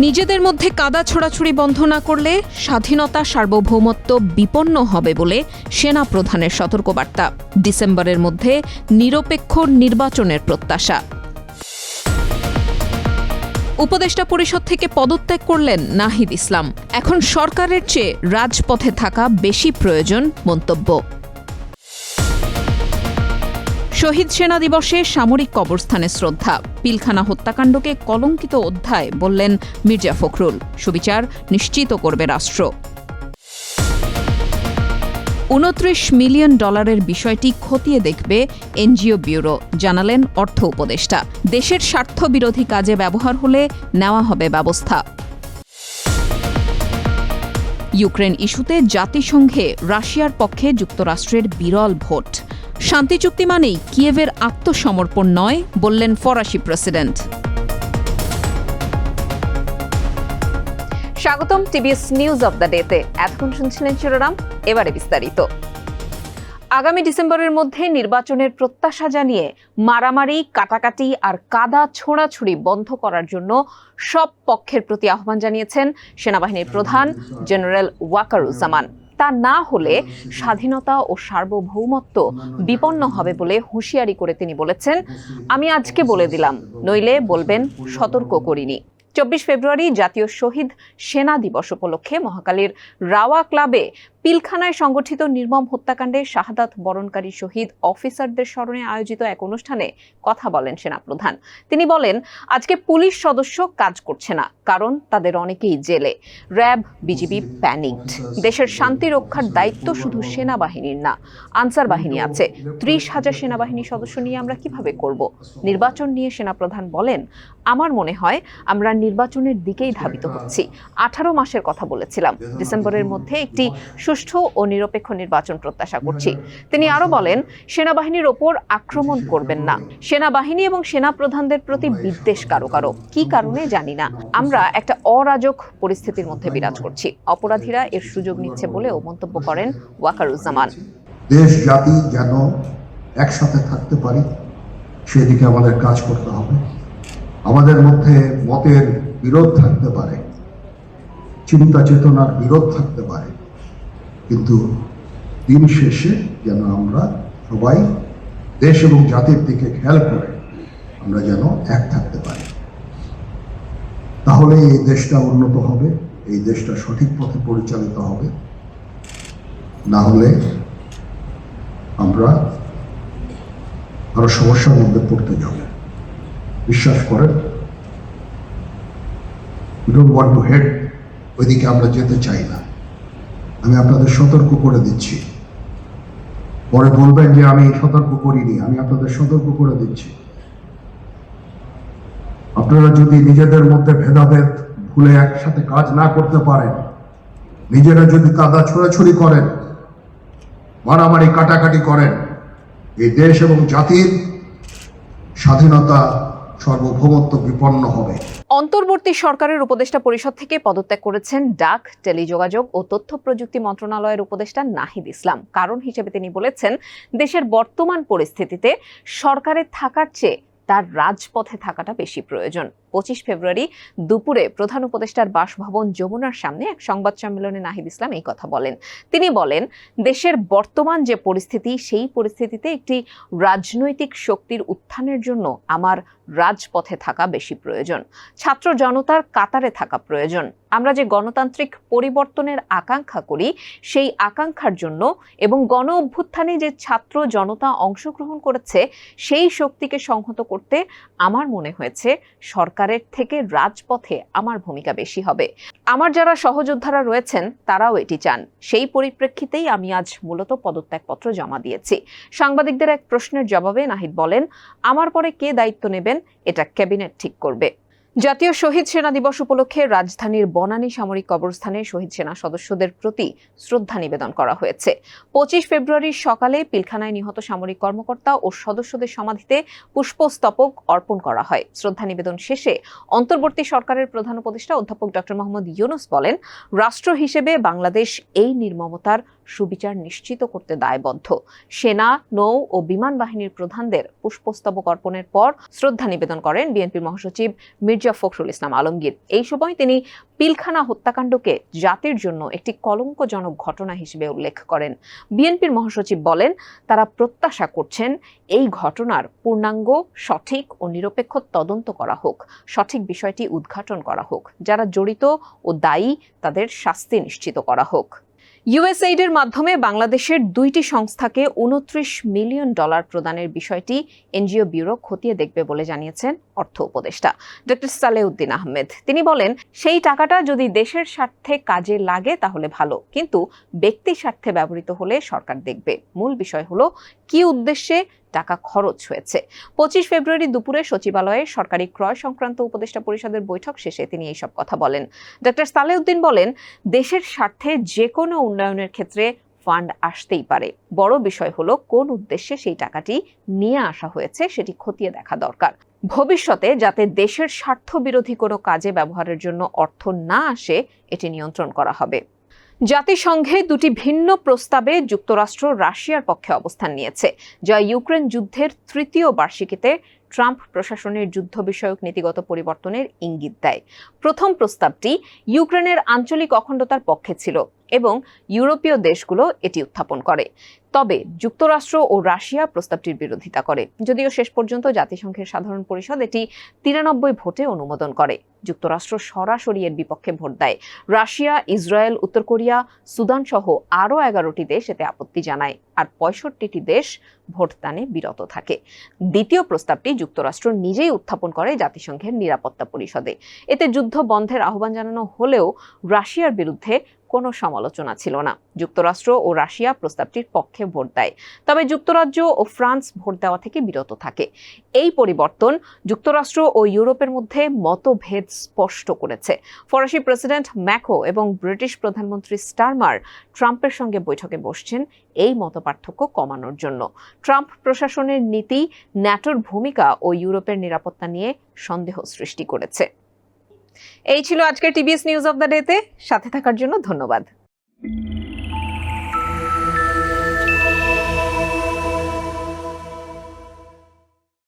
নিজেদের মধ্যে কাদা ছোড়াছুড়ি বন্ধ না করলে স্বাধীনতা সার্বভৌমত্ব বিপন্ন হবে বলে সেনা প্রধানের সতর্কবার্তা। ডিসেম্বরের মধ্যে নিরপেক্ষ নির্বাচনের প্রত্যাশা। উপদেষ্টা পরিষদ থেকে পদত্যাগ করলেন নাহিদ ইসলাম। এখন সরকারের চেয়ে রাজপথে থাকা বেশি প্রয়োজন মন্তব্য। শহীদ সেনা দিবসে সামরিক কবরস্থানে শ্রদ্ধা। পিলখানা হত্যাকাণ্ডকে কলঙ্কিত অধ্যায় বললেন মির্জা ফখরুল। সুবিচার নিশ্চিত করবে রাষ্ট্র। $29 মিলিয়ন বিষয়টি খতিয়ে দেখবে এনজিও ব্যুরো, জানালেন অর্থ উপদেষ্টা। দেশের স্বার্থবিরোধী কাজে ব্যবহার হলে নেওয়া হবে ব্যবস্থা। ইউক্রেন ইস্যুতে জাতিসংঘে রাশিয়ার পক্ষে যুক্তরাষ্ট্রের বিরল ভোট। শান্তি চুক্তি মানেই কিয়েভের আত্মসমর্পণ নয়, বললেন ফরাসি প্রেসিডেন্ট। স্বাগতম টিভিএস নিউজ অব দ্য ডেতে। এতক্ষণ শুনছিলেন শিরোনাম, এবারে বিস্তারিত। আগামী ডিসেম্বরের মধ্যে নির্বাচনের প্রত্যাশা জানিয়ে মারামারি, কাটাকাটি আর কাদা ছোড়াছুড়ি বন্ধ করার জন্য সব পক্ষের প্রতি আহ্বান জানিয়েছেন সেনাবাহিনীর প্রধান জেনারেল ওয়াকারুজ্জামান। তা না হলে স্বাধীনতা ও সার্বভৌমত্ব বিপন্ন হবে বলে হুঁশিয়ারি করে তিনি বলেছেন, আমি আজকে বলে দিলাম, নইলে বলবেন সতর্ক করিনি। 24 ফেব্রুয়ারি জাতীয় শহীদ সেনা দিবস উপলক্ষে মহাখালীর রাওয়া ক্লাবে পিলখানায় সংগঠিত নির্মম হত্যাকাণ্ডে শাহাদাত বরণকারী শহীদ অফিসারদের স্মরণে আয়োজিত এক অনুষ্ঠানে কথা বলেন সেনাপ্রধান। তিনি বলেন, আজকে পুলিশ সদস্য কাজ করছে না, কারণ তাদের অনেকেই জেলে। RAB, BGB panicked. দেশের শান্তি রক্ষার দায়িত্ব শুধু সেনাবাহিনীর না, আনসার বাহিনী আছে। 30,000 সেনাবাহিনী সদস্য নিয়ে আমরা কিভাবে করব? নির্বাচন নিয়ে সেনাপ্রধান বলেন, আমার মনে হয় আমরা নির্বাচনের দিকেই ধাবিত হচ্ছি। 18 মাসের কথা বলেছিলাম, ডিসেম্বরের মধ্যে একটি সুষ্ঠু ও নিরপেক্ষ নির্বাচন প্রত্যাশা করছি। তিনি আরো বলেন, সেনাবাহিনীর ওপর আক্রমণ করবেন না। সেনাবাহিনী এবং সেনা প্রধানদের প্রতি বিদ্বেষ কারো কারো, কি কারণে জানি না। আমরা একটা অরাজক পরিস্থিতির মধ্যে বিরাজ করছি। অপরাধীরা এর সুযোগ নিচ্ছে বলেও মন্তব্য করেন ওয়াকারুজ্জামান। দেশ জাতি যেন একসাথে থাকতে পারি, সেদিকে আমাদের কাজ করতে হবে। আমাদের মধ্যে মতের বিরোধ থাকতে পারে, চিন্তা চেতনার বিরোধ থাকতে পারে, কিন্তু দিন শেষে যেন আমরা সবাই দেশ এবং জাতির দিকে খেয়াল করে আমরা যেন এক থাকতে পারি। তাহলে এই দেশটা উন্নত হবে, এই দেশটা সঠিক পথে পরিচালিত হবে। না হলে আমরা আরো সমস্যার মধ্যে পড়তে যাব। বিশ্বাস করেন, we don't want to head, ওইদিকে আমরা যেতে চাই না। আমি আপনাদের সতর্ক করে দিচ্ছি। পরে বলবেন যে আমি সতর্ক করিনি, আমি আপনাদের সতর্ক করে দিচ্ছি। আপনারা যদি নিজেদের মধ্যে ভেদাভেদ ভুলে একসাথে কাজ না করতে পারেন, নিজেরা যদি কাদা ছোড়াছুড়ি করেন, মারামারি কাটাকাটি করেন, এই দেশ এবং জাতির স্বাধীনতা সার্বভৌমত্ব বিপন্ন হবে। অন্তর্বর্তী সরকারের উপদেষ্টা পরিষদ থেকে পদত্যাগ করেছেন ডাক, টেলিযোগাযোগ ও তথ্য প্রযুক্তি মন্ত্রণালয়ের উপদেষ্টা নাহিদ ইসলাম। কারণ হিসেবে তিনি বলেছেন, দেশের বর্তমান পরিস্থিতিতে সরকারের থাকার চেয়ে তার রাজপথে থাকাটা বেশি প্রয়োজন। 25 ফেব্রুয়ারি দুপুরে প্রধান উপদেষ্টার বাসভবন যমুনার সামনে এক সংবাদ সম্মেলনে নাহিদ ইসলাম এই কথা বলেন। তিনি বলেন, দেশের বর্তমান যে পরিস্থিতি, সেই পরিস্থিতিতে একটি রাজনৈতিক শক্তির উত্থানের জন্য আমার রাজপথে থাকা বেশি প্রয়োজন। ছাত্র জনতার কাতারে থাকা প্রয়োজন। আমরা যে গণতান্ত্রিক পরিবর্তনের আকাঙ্ক্ষা করি, সেই আকাঙ্ক্ষার জন্য এবং গণ অভ্যুত্থানে যে ছাত্র জনতা অংশগ্রহণ করেছে, সেই শক্তিকে সংহত করতে আমার মনে হয়েছে সরকারের থেকে রাজপথে আমার ভূমিকা বেশি হবে। আমার যারা সহযোদ্ধারা রয়েছেন তারাও এটি চান। সেই পরিপ্রেক্ষিতেই আমি আজ মূলত পদত্যাগপত্র জমা দিয়েছি। সাংবাদিকদের এক প্রশ্নের জবাবে নাহিদ বলেন, আমার পরে কে দায়িত্ব নেবেন এটা ক্যাবিনেট ঠিক করবে। জাতীয় শহীদ সেনা দিবস উপলক্ষে রাজধানীর বনানী সামরিক কবরস্থানে শহীদ সেনা সদস্যদের প্রতি শ্রদ্ধা নিবেদন করা হয়েছে। 25 ফেব্রুয়ারির সকালে পিলখানায় নিহত সামরিক কর্মকর্তা ও সদস্যদের সমাধিতে পুষ্পস্তবক অর্পণ করা হয়। শ্রদ্ধা নিবেদন শেষে অন্তর্বর্তী সরকারের প্রধান উপদেষ্টা অধ্যাপক ডক্টর মোহাম্মদ ইউনূস বলেন, রাষ্ট্র হিসেবে বাংলাদেশ এই নির্মমতার সুবিচার নিশ্চিত করতে দায়বদ্ধ। সেনা, নৌ ও বিমান বাহিনীর প্রধানদের পুষ্পস্তবক অর্পণের পর শ্রদ্ধা নিবেদন করেন বিএনপির মহাসচিব মির্জা ফখরুল ইসলাম আলমগীর। এই সময় তিনি পিলখানা হত্যাকাণ্ডকে জাতির জন্য একটি কলঙ্কজনক ঘটনা হিসেবে উল্লেখ করেন। বিএনপির মহাসচিব বলেন, তারা প্রত্যাশা করছেন এই ঘটনার পূর্ণাঙ্গ, সঠিক ও নিরপেক্ষ তদন্ত করা হোক, সঠিক বিষয়টি উদ্ঘাটন করা হোক, যারা জড়িত ও দায়ী তাদের শাস্তি নিশ্চিত করা হোক। ইউএসএইডের মাধ্যমে বাংলাদেশের 2টি সংস্থাকে $29 মিলিয়ন প্রদানের বিষয়টি এনজিও ব্যুরো খতিয়ে দেখবে বলে জানিয়েছেন অর্থ উপদেষ্টা ডক্টর সালেউদ্দিন আহমেদ। তিনি বলেন, সেই টাকাটা যদি দেশের স্বার্থে কাজে লাগে তাহলে ভালো, কিন্তু ব্যক্তি স্বার্থে ব্যবহৃত হলে সরকার দেখবে। মূল বিষয় হলো কি উদ্দেশ্যে টাকা খরচ হয়েছে। 25 ফেব্রুয়ারি দুপুরে সচিবালয়ে সরকারি ক্রয় সংক্রান্ত উপদেষ্টা পরিষদের বৈঠক শেষে তিনি এইসব কথা বলেন। ডক্টর সালেউদ্দিন বলেন, দেশের স্বার্থে যে কোনো উন্নয়নের ক্ষেত্রে ফান্ড আসতেই পারে, বড় বিষয় হলো কোন উদ্দেশ্যে সেই টাকাটি নিয়ে আসা হয়েছে সেটি খতিয়ে দেখা দরকার। ভবিষ্যতে যাতে দেশের স্বার্থ বিরোধী কোনো কাজে ব্যবহারের জন্য অর্থ না আসে এটি নিয়ন্ত্রণ করা হবে। জাতিসংঘে 2টি ভিন্ন প্রস্তাবে যুক্তরাষ্ট্র রাশিয়ার পক্ষে অবস্থান নিয়েছে, যা ইউক্রেন যুদ্ধের 3য় বার্ষিকীতে ট্রাম্প প্রশাসনের যুদ্ধ বিষয়ক নীতিগত পরিবর্তনের ইঙ্গিত দেয়। প্রথম প্রস্তাবটি ইউক্রেনের আঞ্চলিক অখণ্ডতার পক্ষে ছিল এবং ইউরোপীয় দেশগুলো এটি উত্থাপন করে। তবে যুক্তরাষ্ট্র ও রাশিয়া প্রস্তাবটির বিরোধিতা করে, যদিও শেষ পর্যন্ত জাতিসংঘের সাধারণ পরিষদ এটি 93 ভোটে অনুমোদন করে। যুক্তরাষ্ট্র সরাসরি এর বিপক্ষে ভোট দেয়। রাশিয়া, ইসরায়েল, উত্তর কোরিয়া, সুদান সহ আরও 11টি দেশ এতে আপত্তি জানায়, আর 65টি দেশ ভোটদানে বিরত থাকে। দ্বিতীয় প্রস্তাবটি যুক্তরাষ্ট্র নিজেই উত্থাপন করে জাতিসংঘের নিরাপত্তা পরিষদে। এতে যুদ্ধ বন্ধের আহ্বান জানানো হলেও রাশিয়ার বিরুদ্ধে কোনো সমালোচনা ছিল না। যুক্তরাষ্ট্র ও রাশিয়া প্রস্তাবটির পক্ষে ভোট দেয়, তবে যুক্তরাজ্য ও ফ্রান্স ভোট দেওয়া থেকে বিরত থাকে। এই পরিবর্তন যুক্তরাষ্ট্র ও ইউরোপের মধ্যে মতভেদ স্পষ্ট করেছে। ফরাসি প্রেসিডেন্ট ম্যাক্রো এবং ব্রিটিশ প্রধানমন্ত্রী স্টারমার ট্রাম্পের সঙ্গে বৈঠকে বসছেন এই মতপার্থক্য কমানোর জন্য। ট্রাম্প প্রশাসনের নীতি ন্যাটোর ভূমিকা ও ইউরোপের নিরাপত্তা নিয়ে সন্দেহ সৃষ্টি করেছে। এই ছিল আজকের টিবিএস নিউজ অব দ্য ডেতে। সাথে থাকার জন্য ধন্যবাদ।